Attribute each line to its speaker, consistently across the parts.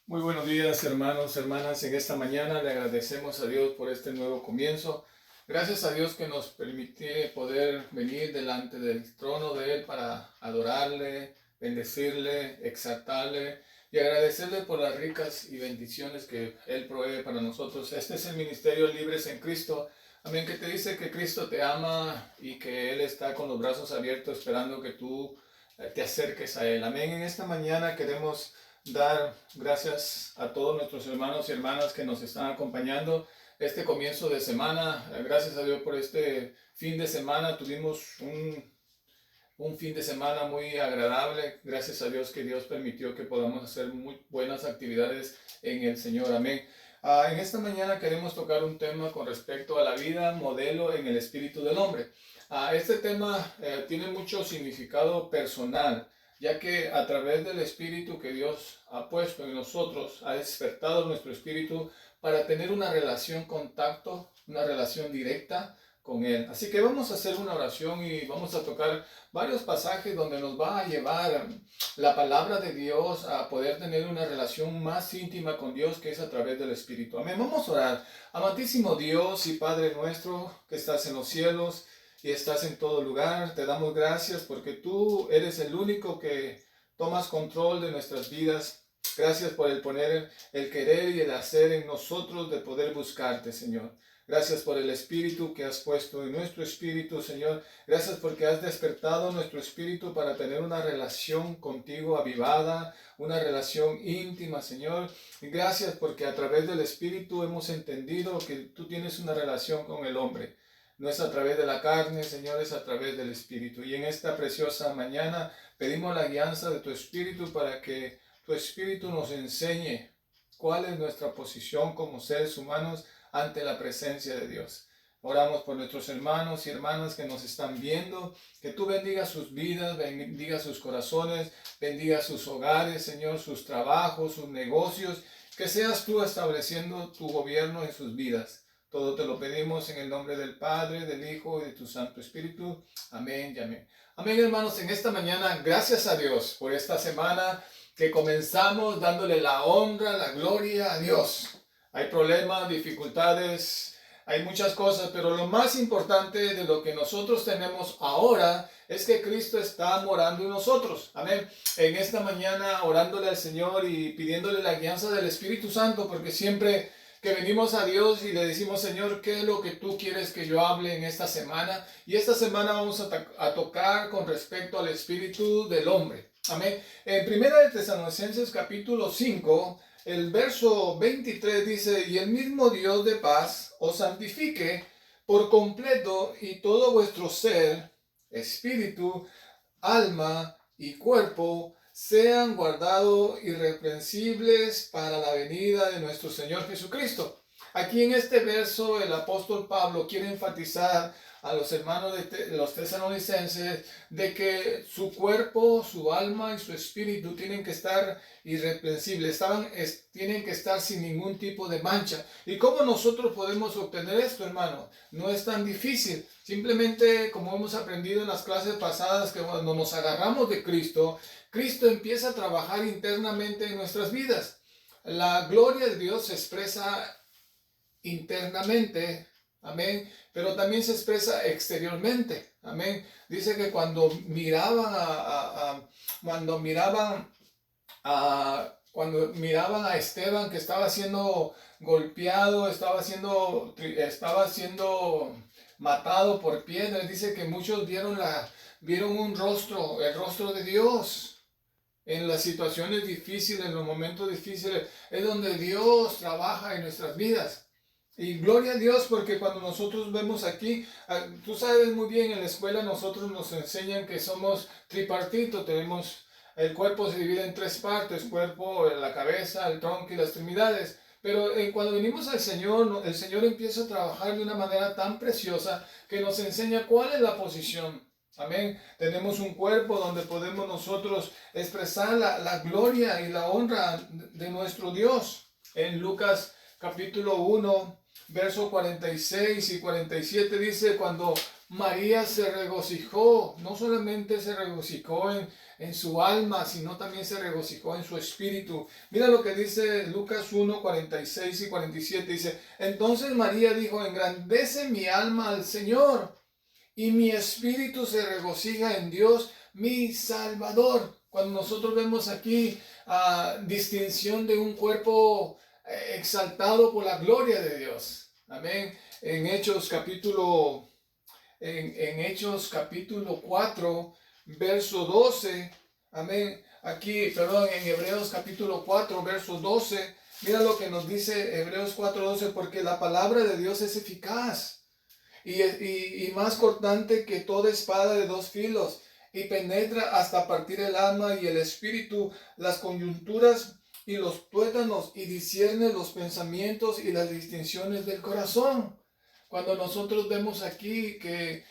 Speaker 1: Muy buenos días, hermanos, hermanas. En esta mañana le agradecemos a Dios por este nuevo comienzo. Gracias a Dios que nos permite poder venir delante del trono de Él para adorarle, bendecirle, exaltarle y agradecerle por las ricas y bendiciones que Él provee para nosotros. Este es el Ministerio Libres en Cristo. Amén, que te dice que Cristo te ama y que Él está con los brazos abiertos esperando que tú te acerques a Él. Amén. En esta mañana queremos dar gracias a todos nuestros hermanos y hermanas que nos están acompañando este comienzo de semana. Gracias a Dios por este fin de semana. Tuvimos un fin de semana muy agradable. Gracias a Dios que Dios permitió que podamos hacer muy buenas actividades en el Señor. Amén. En esta mañana queremos tocar un tema con respecto a la vida modelo en el espíritu del hombre. Este tema tiene mucho significado personal, ya que a través del espíritu que Dios ha puesto en nosotros, ha despertado nuestro espíritu para tener una relación contacto, una relación directa con Él. Así que vamos a hacer una oración y vamos a tocar varios pasajes donde nos va a llevar la palabra de Dios a poder tener una relación más íntima con Dios, que es a través del Espíritu. Amén. Vamos a orar. Amantísimo Dios y Padre nuestro que estás en los cielos y estás en todo lugar, te damos gracias porque tú eres el único que tomas control de nuestras vidas. Gracias por el poner el querer y el hacer en nosotros de poder buscarte, Señor. Gracias por el espíritu que has puesto en nuestro espíritu, Señor. Gracias porque has despertado nuestro espíritu para tener una relación contigo avivada, una relación íntima, Señor. Y gracias porque a través del espíritu hemos entendido que tú tienes una relación con el hombre. No es a través de la carne, Señor, es a través del Espíritu. Y en esta preciosa mañana pedimos la guianza de tu Espíritu para que tu Espíritu nos enseñe cuál es nuestra posición como seres humanos ante la presencia de Dios. Oramos por nuestros hermanos y hermanas que nos están viendo, que tú bendigas sus vidas, bendiga sus corazones, bendiga sus hogares, Señor, sus trabajos, sus negocios, que seas tú estableciendo tu gobierno en sus vidas. Todo te lo pedimos en el nombre del Padre, del Hijo y de tu Santo Espíritu. Amén y amén. Amén, hermanos, en esta mañana, gracias a Dios por esta semana que comenzamos dándole la honra, la gloria a Dios. Hay problemas, dificultades, hay muchas cosas, pero lo más importante de lo que nosotros tenemos ahora es que Cristo está morando en nosotros. Amén. En esta mañana orándole al Señor y pidiéndole la guianza del Espíritu Santo, porque siempre que venimos a Dios y le decimos, Señor, ¿qué es lo que tú quieres que yo hable en esta semana? Y esta semana vamos a tocar con respecto al espíritu del hombre. Amén. En Primera de Tesalonicenses capítulo 5, el verso 23 dice, y el mismo Dios de paz os santifique por completo y todo vuestro ser, espíritu, alma y cuerpo, sean guardados irreprensibles para la venida de nuestro Señor Jesucristo. Aquí en este verso el apóstol Pablo quiere enfatizar a los hermanos de los tesalonicenses de que su cuerpo, su alma y su espíritu tienen que estar irreprensibles, tienen que estar sin ningún tipo de mancha. ¿Y cómo nosotros podemos obtener esto, hermano? No es tan difícil. Simplemente, como hemos aprendido en las clases pasadas, que cuando nos agarramos de Cristo, Cristo empieza a trabajar internamente en nuestras vidas. La gloria de Dios se expresa internamente, amén, pero también se expresa exteriormente, amén. Dice que cuando miraban cuando miraban a Esteban que estaba siendo golpeado, estaba siendo matado por piedras, dice que muchos vieron un rostro, el rostro de Dios. En las situaciones difíciles, en los momentos difíciles, es donde Dios trabaja en nuestras vidas. Y gloria a Dios, porque cuando nosotros vemos aquí, tú sabes muy bien, en la escuela nosotros nos enseñan que somos tripartito, el cuerpo se divide en tres partes, cuerpo, la cabeza, el tronco y las extremidades. Pero cuando venimos al Señor, el Señor empieza a trabajar de una manera tan preciosa que nos enseña cuál es la posición. Amén. Tenemos un cuerpo donde podemos nosotros expresar la gloria y la honra de nuestro Dios. En Lucas capítulo 1, verso 46 y 47 dice, cuando María se regocijó, no solamente se regocijó en su alma, sino también se regocijó en su espíritu. Mira lo que dice Lucas 1, 46 y 47, dice, entonces María dijo, engrandece mi alma al Señor, y mi espíritu se regocija en Dios, mi Salvador. Cuando nosotros vemos aquí distinción de un cuerpo exaltado por la gloria de Dios. Amén. En Hechos capítulo 4, verso 12. Amén. Aquí, perdón, en Hebreos capítulo 4, verso 12. Mira lo que nos dice Hebreos 4, 12, porque la palabra de Dios es eficaz y más cortante que toda espada de dos filos, y penetra hasta partir el alma y el espíritu, las coyunturas y los tuétanos, y discierne los pensamientos y las distinciones del corazón. Cuando nosotros vemos aquí que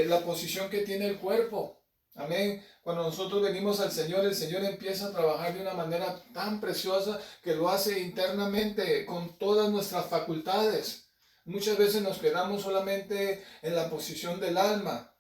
Speaker 1: la posición que tiene el cuerpo, amén, cuando nosotros venimos al Señor, el Señor empieza a trabajar de una manera tan preciosa que lo hace internamente con todas nuestras facultades. Muchas veces nos quedamos solamente en la posición del alma,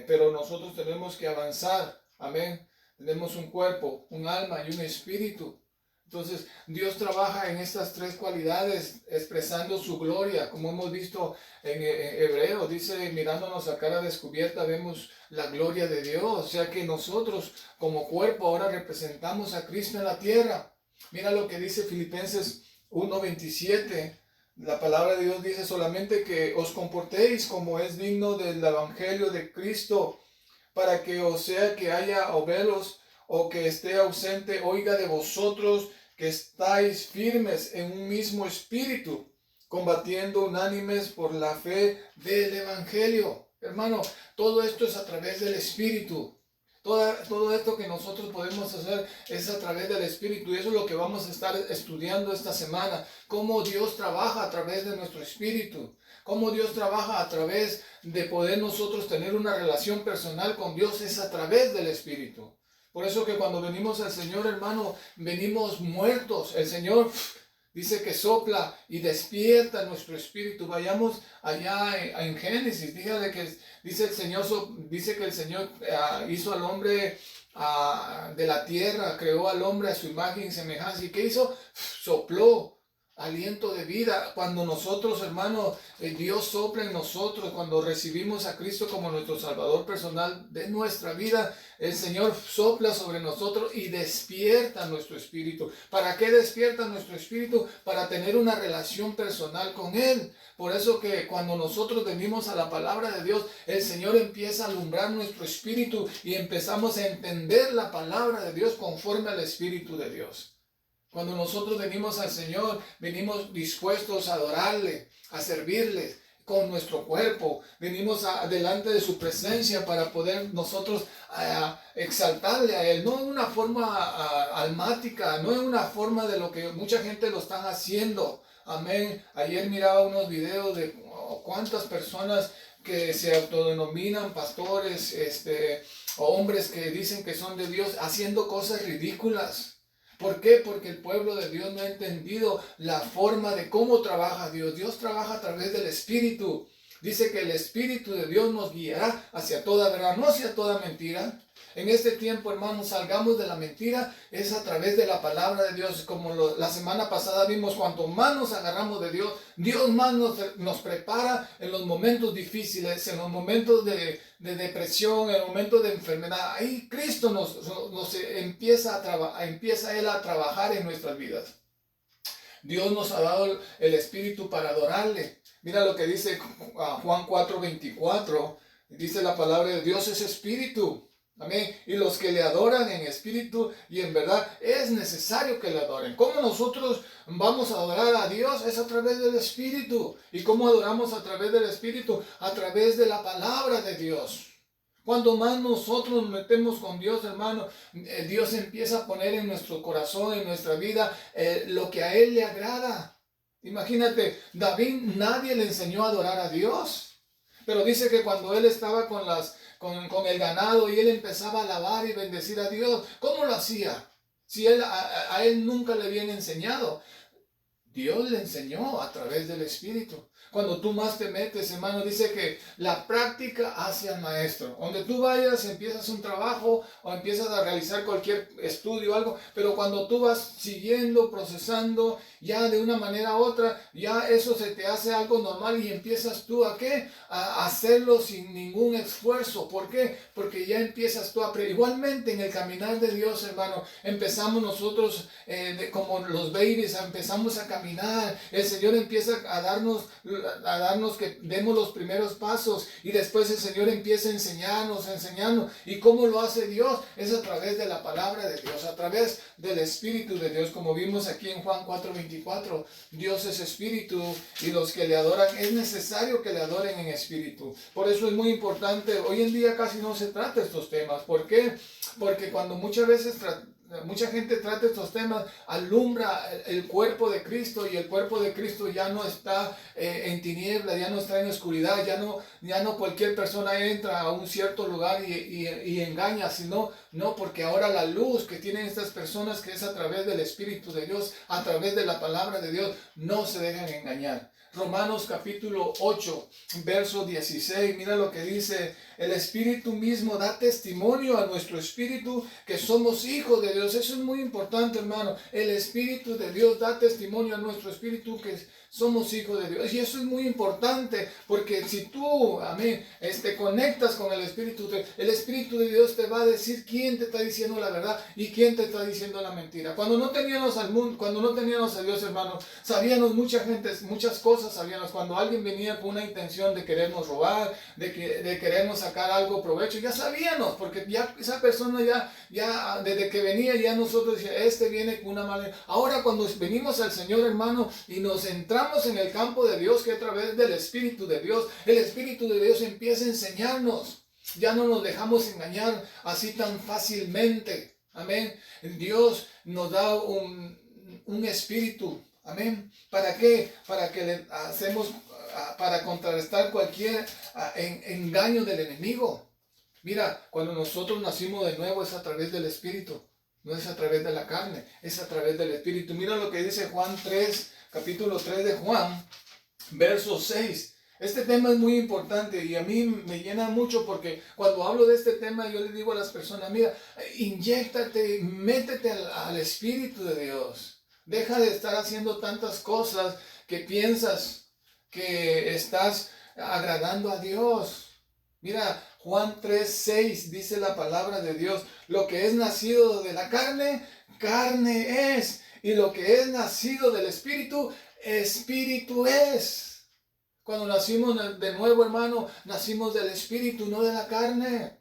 Speaker 1: pero nosotros tenemos que avanzar, amén. Tenemos un cuerpo, un alma y un espíritu. Entonces, Dios trabaja en estas tres cualidades, expresando su gloria, como hemos visto en Hebreo, dice, mirándonos a cara descubierta, vemos la gloria de Dios, o sea que nosotros como cuerpo ahora representamos a Cristo en la tierra. Mira lo que dice Filipenses 1:27. La palabra de Dios dice solamente que os comportéis como es digno del evangelio de Cristo, para que o sea que haya o velos o que esté ausente, oiga de vosotros que estáis firmes en un mismo espíritu, combatiendo unánimes por la fe del evangelio. Hermano, todo esto es a través del espíritu. Todo esto que nosotros podemos hacer es a través del Espíritu, y eso es lo que vamos a estar estudiando esta semana, cómo Dios trabaja a través de nuestro Espíritu, cómo Dios trabaja a través de poder nosotros tener una relación personal con Dios, es a través del Espíritu. Por eso que cuando venimos al Señor, hermano, venimos muertos. El Señor dice que sopla y despierta nuestro espíritu. Vayamos allá en Génesis. Dice que el Señor hizo al hombre de la tierra, creó al hombre a su imagen y semejanza. ¿Y qué hizo? Sopló aliento de vida. Cuando nosotros, hermanos, Dios sopla en nosotros, cuando recibimos a Cristo como nuestro Salvador personal de nuestra vida, el Señor sopla sobre nosotros y despierta nuestro espíritu. ¿Para qué despierta nuestro espíritu? Para tener una relación personal con Él. Por eso que cuando nosotros venimos a la palabra de Dios, el Señor empieza a alumbrar nuestro espíritu y empezamos a entender la palabra de Dios conforme al Espíritu de Dios. Cuando nosotros venimos al Señor, venimos dispuestos a adorarle, a servirle con nuestro cuerpo. Venimos delante de su presencia para poder nosotros exaltarle a Él. No en una forma almática, no en una forma de lo que mucha gente lo están haciendo. Amén. Ayer miraba unos videos de cuántas personas que se autodenominan pastores, hombres que dicen que son de Dios, haciendo cosas ridículas. ¿Por qué? Porque el pueblo de Dios no ha entendido la forma de cómo trabaja Dios. Dios trabaja a través del Espíritu. Dice que el Espíritu de Dios nos guiará hacia toda verdad, no hacia toda mentira. En este tiempo, hermanos, salgamos de la mentira, es a través de la palabra de Dios. Como la semana pasada vimos, cuanto más nos agarramos de Dios, Dios más nos prepara en los momentos difíciles, en los momentos de depresión, en los momentos de enfermedad. Ahí Cristo nos empieza Él a trabajar en nuestras vidas. Dios nos ha dado el Espíritu para adorarle. Mira lo que dice Juan 4:24. Dice la palabra de Dios es Espíritu. Amén. Y los que le adoran en espíritu y en verdad, es necesario que le adoren. ¿Cómo nosotros vamos a adorar a Dios? Es a través del Espíritu. ¿Y cómo adoramos a través del Espíritu? A través de la palabra de Dios. Cuando más nosotros nos metemos con Dios, hermano, Dios empieza a poner en nuestro corazón, en nuestra vida, lo que a Él le agrada. Imagínate, David, nadie le enseñó a adorar a Dios. Pero dice que cuando él estaba con el ganado y él empezaba a alabar y bendecir a Dios, ¿cómo lo hacía? Si a él nunca le habían enseñado. Dios le enseñó a través del Espíritu. Cuando tú más te metes, hermano, dice que la práctica hace al maestro. Donde tú vayas, empiezas un trabajo o empiezas a realizar cualquier estudio o algo, pero cuando tú vas siguiendo, procesando, ya de una manera u otra, ya eso se te hace algo normal y empiezas tú ¿a qué? A hacerlo sin ningún esfuerzo. ¿Por qué? Porque ya empiezas tú a aprender. Igualmente en el caminar de Dios, hermano, empezamos nosotros como los babies, empezamos a caminar. El Señor empieza a darnos que demos los primeros pasos y después el Señor empieza a enseñarnos. ¿Y cómo lo hace Dios? Es a través de la palabra de Dios, a través del Espíritu de Dios, como vimos aquí en Juan 4:24. Dios es Espíritu y los que le adoran, es necesario que le adoren en Espíritu. Por eso es muy importante, hoy en día casi no se trata estos temas. ¿Por qué? Porque cuando muchas veces mucha gente trata estos temas, alumbra el cuerpo de Cristo y el cuerpo de Cristo ya no está en tiniebla, ya no está en oscuridad, ya no cualquier persona entra a un cierto lugar y engaña, sino no, porque ahora la luz que tienen estas personas, que es a través del Espíritu de Dios, a través de la palabra de Dios, no se dejan engañar. Romanos capítulo 8, verso 16, mira lo que dice: el Espíritu mismo da testimonio a nuestro espíritu que somos hijos de Dios. Eso es muy importante, hermano. El Espíritu de Dios da testimonio a nuestro espíritu que somos hijos de Dios. Y eso es muy importante, porque si tú, amén, te conectas con el Espíritu de Dios te va a decir quién te está diciendo la verdad y quién te está diciendo la mentira. Cuando no teníamos al mundo, cuando no teníamos a Dios, hermano, sabíamos muchas cosas sabíamos. Cuando alguien venía con una intención de querernos robar, de querernos sacar algo provecho, ya sabíamos, porque ya esa persona ya desde que venía ya nosotros decíamos, viene con una mala. Ahora cuando venimos al Señor, hermano, y nos entramos en el campo de Dios, que a través del Espíritu de Dios, el Espíritu de Dios empieza a enseñarnos. Ya no nos dejamos engañar así tan fácilmente. Amén. Dios nos da un espíritu. Amén. ¿Para qué? Para que le hacemos, para contrarrestar cualquier engaño del enemigo. Mira, cuando nosotros nacimos de nuevo es a través del Espíritu. No es a través de la carne, es a través del Espíritu. Mira lo que dice Juan 3, capítulo 3 de Juan, verso 6. Este tema es muy importante y a mí me llena mucho, porque cuando hablo de este tema yo le digo a las personas: mira, inyéctate, métete al Espíritu de Dios. Deja de estar haciendo tantas cosas que piensas que estás agradando a Dios. Mira, Juan 3:6 dice la palabra de Dios: lo que es nacido de la carne, carne es. Y lo que es nacido del Espíritu, Espíritu es. Cuando nacimos de nuevo, hermano, nacimos del Espíritu, no de la carne.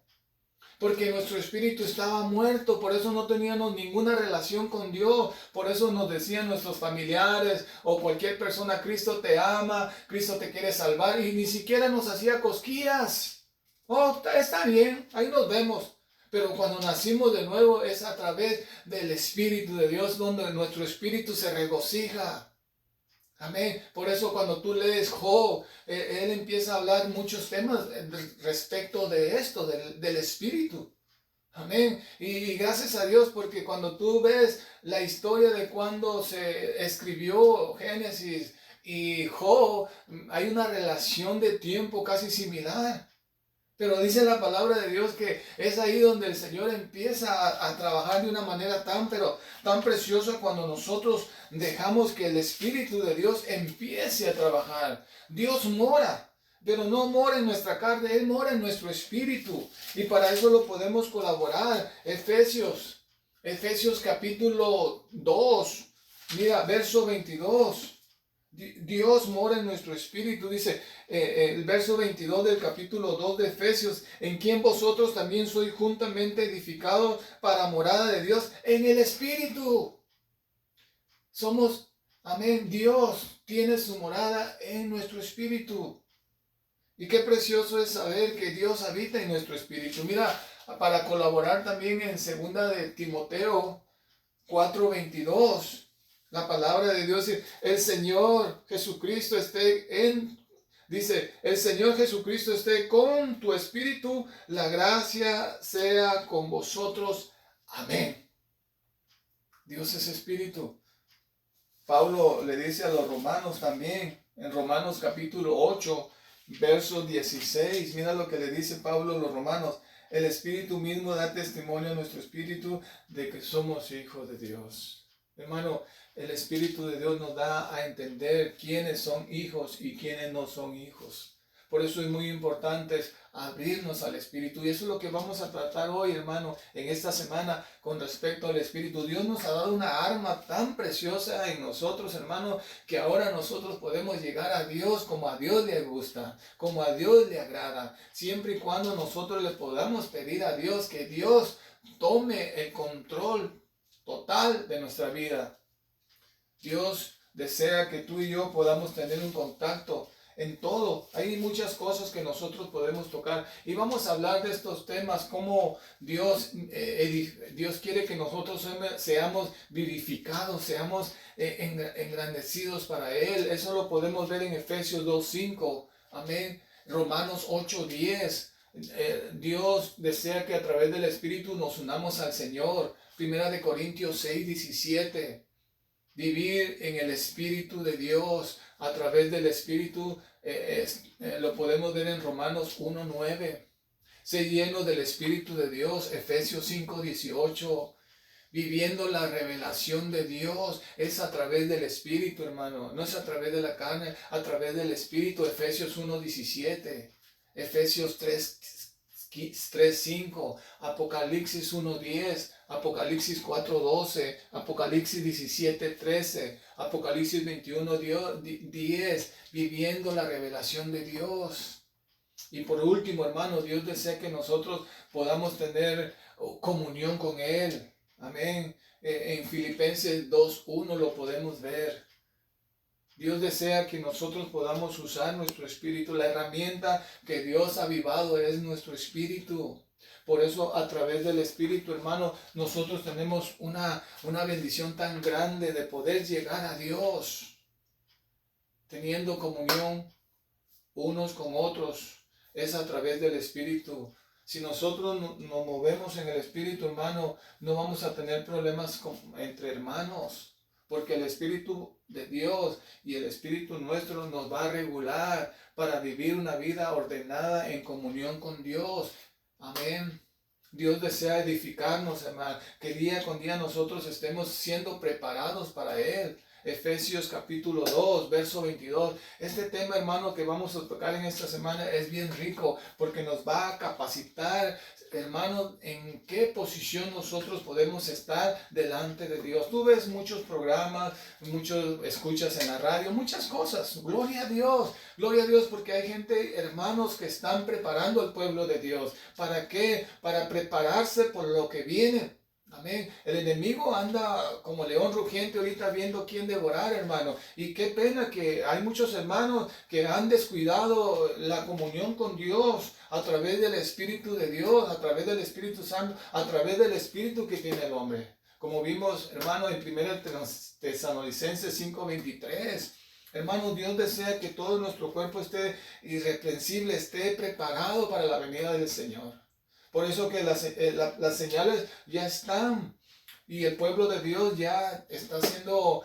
Speaker 1: Porque nuestro espíritu estaba muerto, por eso no teníamos ninguna relación con Dios. Por eso nos decían nuestros familiares o cualquier persona: Cristo te ama, Cristo te quiere salvar. Y ni siquiera nos hacía cosquillas. Oh, está bien, ahí nos vemos. Pero cuando nacimos de nuevo es a través del Espíritu de Dios, donde nuestro espíritu se regocija. Amén. Por eso cuando tú lees Job, él empieza a hablar muchos temas respecto de esto, del Espíritu. Amén. Y gracias a Dios, porque cuando tú ves la historia de cuando se escribió Génesis y Job, hay una relación de tiempo casi similar. Pero dice la palabra de Dios que es ahí donde el Señor empieza a trabajar de una manera pero tan preciosa, cuando nosotros dejamos que el Espíritu de Dios empiece a trabajar. Dios mora, pero no mora en nuestra carne, Él mora en nuestro espíritu. Y para eso lo podemos colaborar. Efesios capítulo 2, mira, verso 22. Dios mora en nuestro espíritu, dice el verso 22 del capítulo 2 de Efesios: en quien vosotros también sois juntamente edificados para morada de Dios en el Espíritu. Somos, amén, Dios tiene su morada en nuestro espíritu. Y qué precioso es saber que Dios habita en nuestro espíritu. Mira, para colaborar también en 2 de Timoteo 4:22. La palabra de Dios dice: el Señor Jesucristo el Señor Jesucristo esté con tu espíritu, la gracia sea con vosotros. Amén. Dios es espíritu. Pablo le dice a los romanos también, en Romanos capítulo 8, verso 16, mira lo que le dice Pablo a los romanos: el Espíritu mismo da testimonio a nuestro espíritu de que somos hijos de Dios. Hermano, el Espíritu de Dios nos da a entender quiénes son hijos y quiénes no son hijos. Por eso es muy importante abrirnos al Espíritu. Y eso es lo que vamos a tratar hoy, hermano, en esta semana con respecto al Espíritu. Dios nos ha dado una arma tan preciosa en nosotros, hermano, que ahora nosotros podemos llegar a Dios como a Dios le gusta, como a Dios le agrada. Siempre y cuando nosotros le podamos pedir a Dios que Dios tome el control total de nuestra vida. Dios desea que tú y yo podamos tener un contacto en todo. Hay muchas cosas que nosotros podemos tocar y vamos a hablar de estos temas, como Dios quiere que nosotros seamos vivificados, seamos engrandecidos para Él. Eso lo podemos ver en Efesios 2:5, amén. Romanos 8:10. Dios desea que a través del Espíritu nos unamos al Señor. Primera de Corintios 6:17. Vivir en el Espíritu de Dios a través del Espíritu, lo podemos ver en Romanos 1:9. Ser lleno del Espíritu de Dios, Efesios 5:18. Viviendo la revelación de Dios es a través del Espíritu, hermano. No es a través de la carne, a través del Espíritu, Efesios 1:17. Efesios 3:5, Apocalipsis 1:10, Apocalipsis 4:12, Apocalipsis 17:13, Apocalipsis 21:10, viviendo la revelación de Dios. Y por último, hermano, Dios desea que nosotros podamos tener comunión con Él. Amén. En Filipenses 2:1 lo podemos ver. Dios desea que nosotros podamos usar nuestro espíritu. La herramienta que Dios ha avivado es nuestro espíritu. Por eso, a través del Espíritu, hermano, nosotros tenemos una bendición tan grande de poder llegar a Dios, teniendo comunión unos con otros. Es a través del Espíritu. Si nosotros nos movemos en el Espíritu, hermano, no vamos a tener problemas entre hermanos. Porque el Espíritu de Dios y el Espíritu nuestro nos va a regular para vivir una vida ordenada en comunión con Dios. Amén. Dios desea edificarnos, hermano, que día con día nosotros estemos siendo preparados para Él. Efesios capítulo 2, verso 22. Este tema, hermano, que vamos a tocar en esta semana es bien rico porque nos va a capacitar, hermano, en qué posición nosotros podemos estar delante de Dios. Tú ves muchos programas, muchos escuchas en la radio, muchas cosas. Gloria a Dios, porque hay gente, hermanos, que están preparando al pueblo de Dios. ¿Para qué? Para prepararse por lo que viene. Amén. El enemigo anda como león rugiente ahorita viendo quién devorar, hermano. Y qué pena que hay muchos hermanos que han descuidado la comunión con Dios a través del Espíritu de Dios, a través del Espíritu Santo, a través del Espíritu que tiene el hombre. Como vimos, hermano, en 1 Tesalonicenses 5:23. Hermano, Dios desea que todo nuestro cuerpo esté irreprensible, esté preparado para la venida del Señor. Por eso que las señales ya están y el pueblo de Dios ya está siendo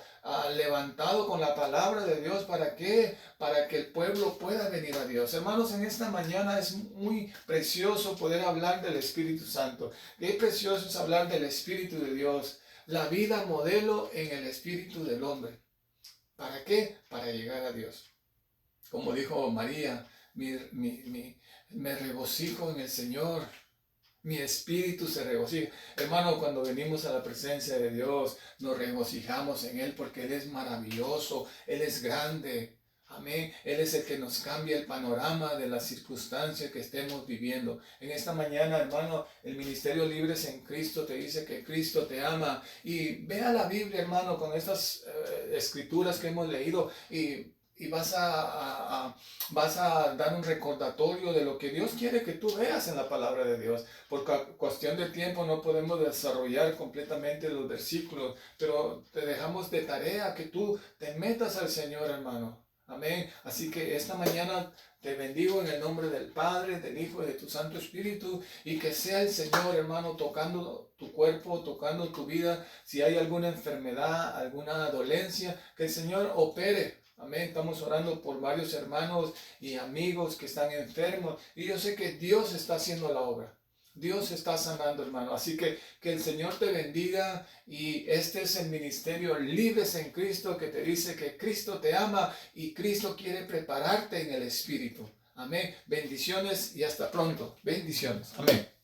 Speaker 1: levantado con la palabra de Dios. ¿Para qué? Para que el pueblo pueda venir a Dios. Hermanos, en esta mañana es muy precioso poder hablar del Espíritu Santo. Qué precioso es hablar del Espíritu de Dios. La vida modelo en el Espíritu del hombre. ¿Para qué? Para llegar a Dios. Como dijo María, me regocijo en el Señor. Mi espíritu se regocija. Hermano, cuando venimos a la presencia de Dios, nos regocijamos en Él porque Él es maravilloso, Él es grande. Amén. Él es el que nos cambia el panorama de las circunstancias que estemos viviendo. En esta mañana, hermano, el Ministerio Libres en Cristo te dice que Cristo te ama. Y vea la Biblia, hermano, con estas escrituras que hemos leído y vas a dar un recordatorio de lo que Dios quiere que tú veas en la palabra de Dios. Por cuestión de tiempo no podemos desarrollar completamente los versículos, pero te dejamos de tarea que tú te metas al Señor, hermano. Amén. Así que esta mañana te bendigo en el nombre del Padre, del Hijo y de tu Santo Espíritu, y que sea el Señor, hermano, tocando tu cuerpo, tocando tu vida. Si hay alguna enfermedad, alguna dolencia, que el Señor opere. Amén. Estamos orando por varios hermanos y amigos que están enfermos, y yo sé que Dios está haciendo la obra. Dios está sanando, hermano. Así que el Señor te bendiga, y este es el ministerio Libres en Cristo, que te dice que Cristo te ama y Cristo quiere prepararte en el Espíritu. Amén. Bendiciones y hasta pronto. Bendiciones. Amén.